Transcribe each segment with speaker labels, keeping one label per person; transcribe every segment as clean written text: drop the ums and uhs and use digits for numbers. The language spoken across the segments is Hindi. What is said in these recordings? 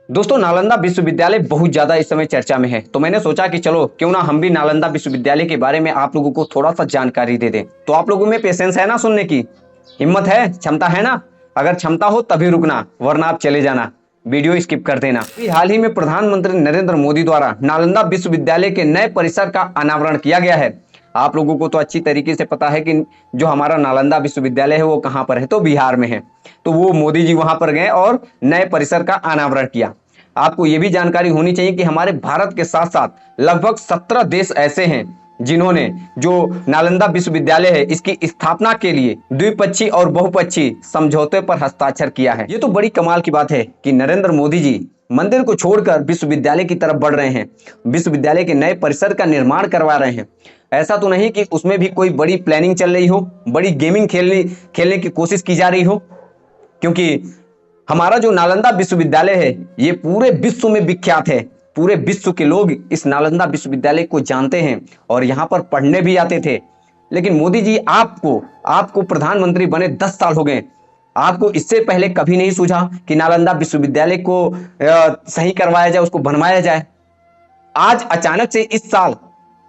Speaker 1: दोस्तों, नालंदा विश्वविद्यालय बहुत ज्यादा इस समय चर्चा में है, तो मैंने सोचा कि चलो क्यों ना हम भी नालंदा विश्वविद्यालय के बारे में आप लोगों को थोड़ा सा जानकारी दे दें। तो आप लोगों में पेशेंस है ना सुनने की? हिम्मत है? क्षमता है ना? अगर क्षमता हो तभी रुकना, वरना आप चले जाना, वीडियो स्किप कर देना। हाल ही में प्रधानमंत्री नरेंद्र मोदी द्वारा नालंदा विश्वविद्यालय के नए परिसर का अनावरण किया गया है। आप लोगों को तो अच्छी तरीके से पता है कि जो हमारा नालंदा विश्वविद्यालय है वो कहाँ पर है, तो बिहार में है। तो वो मोदी जी वहां पर गए और नए परिसर का अनावरण किया। आपको ये भी जानकारी होनी चाहिए कि हमारे भारत के साथ साथ लगभग 17 देश ऐसे हैं जिन्होंने जो नालंदा विश्वविद्यालय है इसकी स्थापना के लिए द्विपक्षीय और बहुपक्षीय समझौते पर हस्ताक्षर किया है। ये तो बड़ी कमाल की बात है कि नरेंद्र मोदी जी मंदिर को छोड़कर विश्वविद्यालय की तरफ बढ़ रहे हैं, विश्वविद्यालय के नए परिसर का निर्माण करवा रहे हैं। ऐसा तो नहीं कि उसमें भी कोई बड़ी प्लानिंग चल रही हो, बड़ी गेमिंग खेलने की कोशिश की जा रही हो, क्योंकि हमारा जो नालंदा विश्वविद्यालय है ये पूरे विश्व में विख्यात है। पूरे विश्व के लोग इस नालंदा विश्वविद्यालय को जानते हैं और यहाँ पर पढ़ने भी आते थे। लेकिन मोदी जी आपको प्रधानमंत्री बने 10 साल हो गए, आपको इससे पहले कभी नहीं सूझा कि नालंदा विश्वविद्यालय को सही करवाया जाए, उसको बनवाया जाए। आज अचानक से इस साल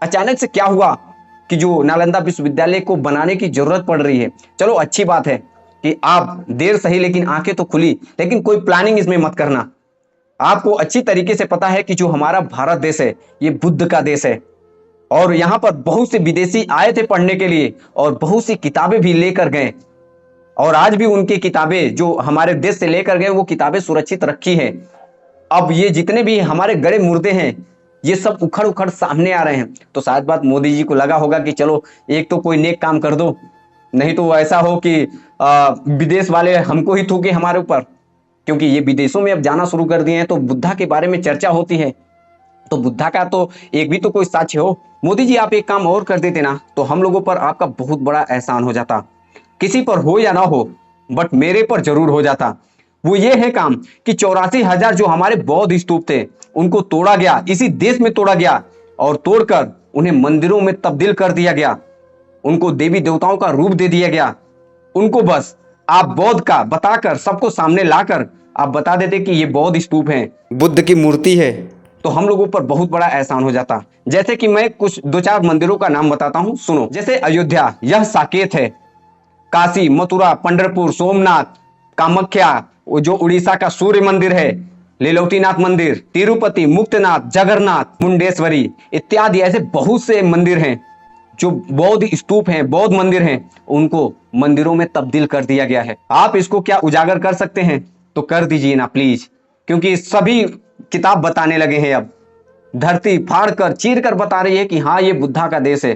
Speaker 1: अचानक से क्या हुआ कि जो नालंदा विश्वविद्यालय को बनाने की जरूरत पड़ रही है। चलो अच्छी बात है कि आप देर सही लेकिन आंखें तो खुली, लेकिन कोई प्लानिंग इसमें मत करना। आपको अच्छी तरीके से पता है कि जो हमारा भारत देश है ये बुद्ध का देश है और यहाँ पर बहुत से विदेशी आए थे पढ़ने के लिए और बहुत सी किताबें भी लेकर गए, और आज भी उनकी किताबें जो हमारे देश से लेकर गए वो किताबें सुरक्षित रखी हैं। अब ये जितने भी हमारे गड़े मुर्दे हैं ये सब उखड़ उखड़ सामने आ रहे हैं। तो शायद बात मोदी जी को लगा होगा कि चलो एक तो कोई नेक काम कर दो, नहीं तो ऐसा हो कि विदेश वाले हमको ही थूके हमारे ऊपर, क्योंकि ये विदेशों में अब जाना शुरू कर दिए हैं तो बुद्धा के बारे में चर्चा होती है। तो बुद्धा का तो एक भी तो कोई साक्ष्य हो। मोदी जी आप एक काम और कर देते ना तो हम लोगों पर आपका बहुत बड़ा एहसान हो जाता। किसी पर हो या ना हो बट मेरे पर जरूर हो जाता। वो ये है काम कि 84,000 जो हमारे बौद्ध स्तूप थे उनको तोड़ा गया, इसी देश में तोड़ा गया और तोड़कर उन्हें मंदिरों में तब्दील कर दिया गया, उनको देवी देवताओं का रूप दे दिया गया। उनको बस आप बौद्ध का बताकर सबको सामने लाकर आप बता देते कि ये बौद्ध स्तूप है, बुद्ध की मूर्ति है, तो हम लोगों पर बहुत बड़ा एहसान हो जाता। जैसे कि मैं कुछ 2-4 मंदिरों का नाम बताता हूं, सुनो। जैसे अयोध्या, यह साकेत है। काशी, मथुरा, पंढरपुर, सोमनाथ, कामाख्या, जो उड़ीसा का सूर्य मंदिर है, लीलौटीनाथ मंदिर, तिरुपति, मुक्तनाथ, जगन्नाथ, मुंडेश्वरी इत्यादि ऐसे बहुत से मंदिर हैं जो बौद्ध स्तूप हैं, बौद्ध मंदिर हैं, उनको मंदिरों में तब्दील कर दिया गया है। आप इसको क्या उजागर कर सकते हैं तो कर दीजिए ना प्लीज, क्योंकि सभी किताब बताने लगे हैं। अब धरती फाड़ कर चीर कर बता रही है कि हाँ ये बुद्धा का देश है।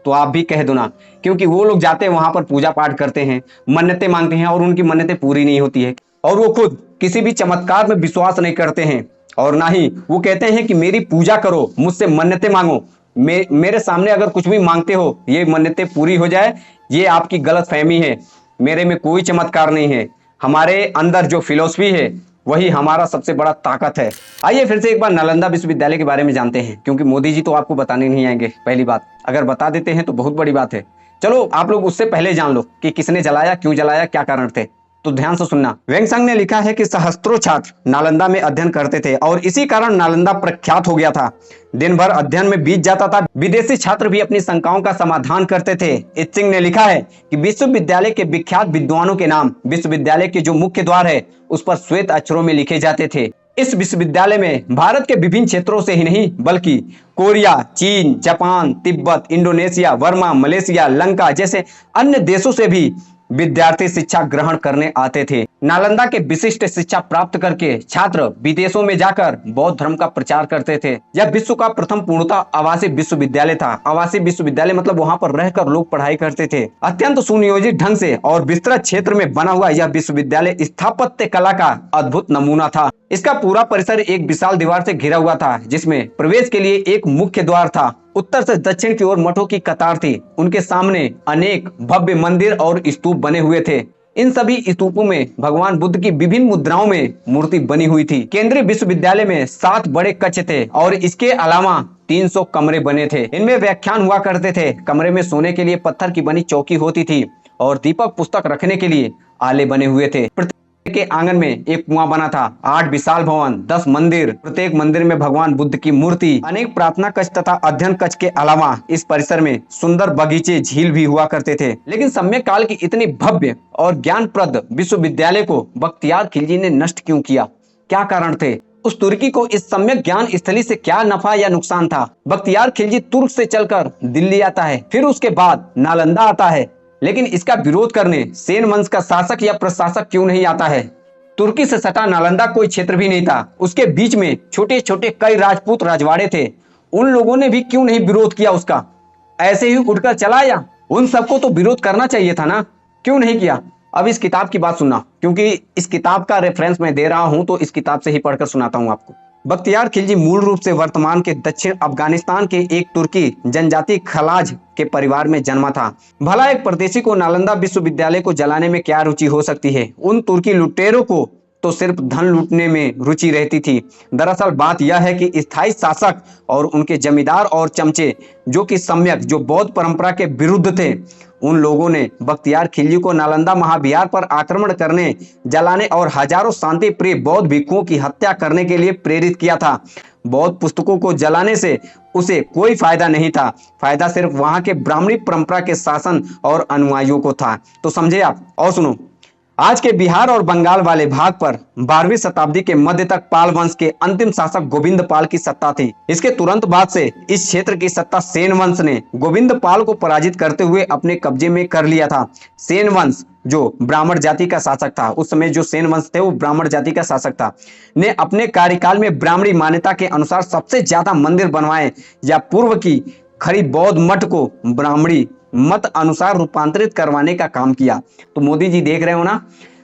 Speaker 1: तो आप भी कह दो ना, क्योंकि वो लोग जाते हैं वहां पर पूजा पाठ करते हैं, मन्नतें मांगते हैं और उनकी मन्नतें पूरी नहीं होती है, और वो खुद किसी भी चमत्कार में विश्वास नहीं करते हैं और ना ही वो कहते हैं कि मेरी पूजा करो, मुझसे मन्नतें मांगो, मेरे सामने अगर कुछ भी मांगते हो ये मन्नतें पूरी हो जाए। ये आपकी गलत फहमी है, मेरे में कोई चमत्कार नहीं है। हमारे अंदर जो फिलॉसफी है वही हमारा सबसे बड़ा ताकत है। आइए फिर से एक बार नालंदा विश्वविद्यालय के बारे में जानते हैं, क्योंकि मोदी जी तो आपको बताने नहीं आएंगे। पहली बात, अगर बता देते हैं तो बहुत बड़ी बात है। चलो आप लोग उससे पहले जान लो कि किसने जलाया, क्यों जलाया, क्या कारण थे। तो ध्यान से सुनना। वेंगसंग ने लिखा है कि सहस्त्रों छात्र नालंदा में अध्ययन करते थे और इसी कारण नालंदा प्रख्यात हो गया था। दिन भर अध्ययन में बीत जाता था, विदेशी छात्र भी अपनी शंकाओं का समाधान करते थे। इत्सिंग ने लिखा है कि विश्वविद्यालय के विख्यात विद्वानों के नाम विश्वविद्यालय के जो मुख्य द्वार है उस पर श्वेत अक्षरों में लिखे जाते थे। इस विश्वविद्यालय में भारत के विभिन्न क्षेत्रों से ही नहीं बल्कि कोरिया, चीन, Japan, Tibet, Indonesia, Verma, Malaysia, Lanka जैसे अन्य देशों से भी विद्यार्थी शिक्षा ग्रहण करने आते थे। नालंदा के विशिष्ट शिक्षा प्राप्त करके छात्र विदेशों में जाकर बौद्ध धर्म का प्रचार करते थे। यह विश्व का प्रथम पूर्णतः आवासीय विश्वविद्यालय था। आवासीय विश्वविद्यालय मतलब वहां पर रहकर लोग पढ़ाई करते थे। अत्यंत सुनियोजित ढंग से और विस्तृत क्षेत्र में बना हुआ यह विश्वविद्यालय स्थापत्य कला का अद्भुत नमूना था। इसका पूरा परिसर एक विशाल दीवार से घिरा हुआ था, जिसमें प्रवेश के लिए एक मुख्य द्वार था। उत्तर से दक्षिण की ओर मठों की कतार थी। उनके सामने अनेक भव्य मंदिर और स्तूप बने हुए थे। इन सभी स्तूपों में भगवान बुद्ध की विभिन्न मुद्राओं में मूर्ति बनी हुई थी। केंद्रीय विश्वविद्यालय में 7 बड़े कक्ष थे और इसके अलावा 300 कमरे बने थे। इनमें व्याख्यान हुआ करते थे। कमरे में सोने के लिए पत्थर की बनी चौकी होती थी और दीपक पुस्तक रखने के लिए आले बने हुए थे। के आंगन में एक कुआं बना था, 8 विशाल भवन, 10 मंदिर, प्रत्येक मंदिर में भगवान बुद्ध की मूर्ति, अनेक प्रार्थना कक्ष तथा अध्ययन कक्ष के अलावा इस परिसर में सुंदर बगीचे, झील भी हुआ करते थे। लेकिन सम्यक काल की इतनी भव्य और ज्ञानप्रद विश्वविद्यालय को बख्तियार खिलजी ने नष्ट क्यों किया? क्या कारण थे? उस तुर्की को इस सम्यक ज्ञान स्थली से क्या नफा या नुकसान था? बख्तियार खिलजी तुर्क से चलकर दिल्ली आता है, फिर उसके बाद नालंदा आता है, लेकिन इसका विरोध करने सेन वंश का शासक या प्रशासक क्यों नहीं आता है? तुर्की से सटा नालंदा कोई क्षेत्र भी नहीं था, उसके बीच में छोटे छोटे कई राजपूत राजवाड़े थे। उन लोगों ने भी क्यों नहीं विरोध किया उसका? ऐसे ही उठकर चला आया? उन सबको तो विरोध करना चाहिए था ना, क्यों नहीं किया? अब इस किताब की बात सुनना, क्योंकि इस किताब का रेफरेंस मैं दे रहा हूं, तो इस किताब से ही पढ़कर सुनाता हूं आपको। बख्तियार खिलजी मूल रूप से वर्तमान के दक्षिण अफगानिस्तान के एक तुर्की जनजाति खलाज के परिवार में जन्मा था। भला एक परदेशी को नालंदा विश्वविद्यालय को जलाने में क्या रुचि हो सकती है? उन तुर्की लुटेरों को तो सिर्फ धन लूटने में रुचि रहती थी। दरअसल बात यह है कि स्थायी शासक और उनके जमींदार और चमचे, जो कि सम्यक जो बौद्ध परंपरा के विरुद्ध थे, उन लोगों ने बख्तियार खिलजी को नालंदा महाविहार पर आक्रमण करने, जलाने और हजारों शांति प्रिय बौद्ध भिक्षुओं की हत्या करने के लिए प्रेरित किया था। बौद्ध पुस्तकों को जलाने से उसे कोई फायदा नहीं था, फायदा सिर्फ वहां के ब्राह्मणी परंपरा के शासन और अनुयायियों को था। तो समझे आप? और सुनो, आज के बिहार और बंगाल वाले भाग पर 12वीं शताब्दी के मध्य तक पाल वंश के अंतिम शासक गोविंद पाल की सत्ता थी। इसके तुरंत बाद से इस क्षेत्र की सत्ता सेन वंश ने गोविंद पाल को पराजित करते हुए अपने कब्जे में कर लिया था। सेन वंश जो ब्राह्मण जाति का शासक था, उस समय जो सेन वंश थे वो ब्राह्मण जाति का शासक था, ने अपने कार्यकाल में ब्राह्मणी मान्यता के अनुसार सबसे ज्यादा मंदिर बनवाए या पूर्व की खड़ी बौद्ध मठ को ब्राह्मणी मत अनुसार रूपांतरित करवाने का काम किया। तो मोदी जी देख रहे हो ना,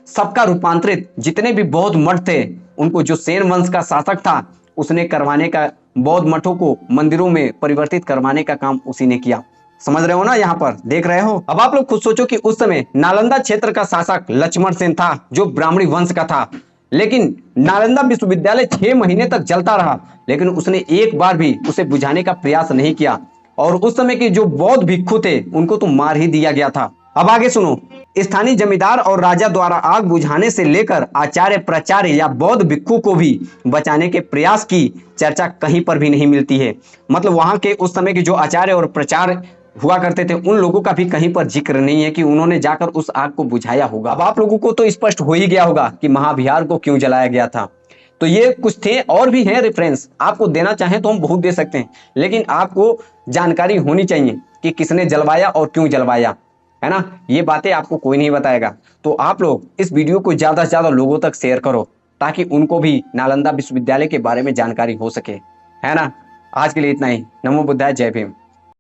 Speaker 1: सबका रूपांतरित, जितने भी बौद्ध मठ थे उनको जो सेन वंश का शासक था उसने करवाने का, बौद्ध मठों को मंदिरों में परिवर्तित करवाने का काम उसी ने किया। समझ रहे हो ना? यहाँ पर देख रहे हो। अब आप लोग खुद सोचो कि उस समय नालंदा क्षेत्र का शासक लक्ष्मण सेन था जो ब्राह्मणी वंश का था, लेकिन नालंदा विश्वविद्यालय 6 महीने तक जलता रहा, लेकिन उसने एक बार भी उसे बुझाने का प्रयास नहीं किया। और उस समय के जो बौद्ध भिक्षु थे उनको तो मार ही दिया गया था। अब आगे सुनो, स्थानीय जमींदार और राजा द्वारा आग बुझाने से लेकर आचार्य प्रचार्य या बौद्ध भिक्षु को भी बचाने के प्रयास की चर्चा कहीं पर भी नहीं मिलती है। मतलब वहां के उस समय के जो आचार्य और प्रचार्य हुआ करते थे उन लोगों का भी कहीं पर जिक्र नहीं है कि उन्होंने जाकर उस आग को बुझाया होगा। अब आप लोगों को तो स्पष्ट हो ही गया होगा कि महाविहार को क्यों जलाया गया था। तो ये कुछ थे, और भी हैं रेफरेंस, आपको देना चाहें तो हम बहुत दे सकते हैं, लेकिन आपको जानकारी होनी चाहिए कि किसने जलवाया और क्यों जलवाया, है ना? ये बातें आपको कोई नहीं बताएगा। तो आप लोग इस वीडियो को ज्यादा से ज्यादा लोगों तक शेयर करो ताकि उनको भी नालंदा विश्वविद्यालय के बारे में जानकारी हो सके, है ना? आज के लिए इतना ही। नमो बुद्धाय, जय भीम।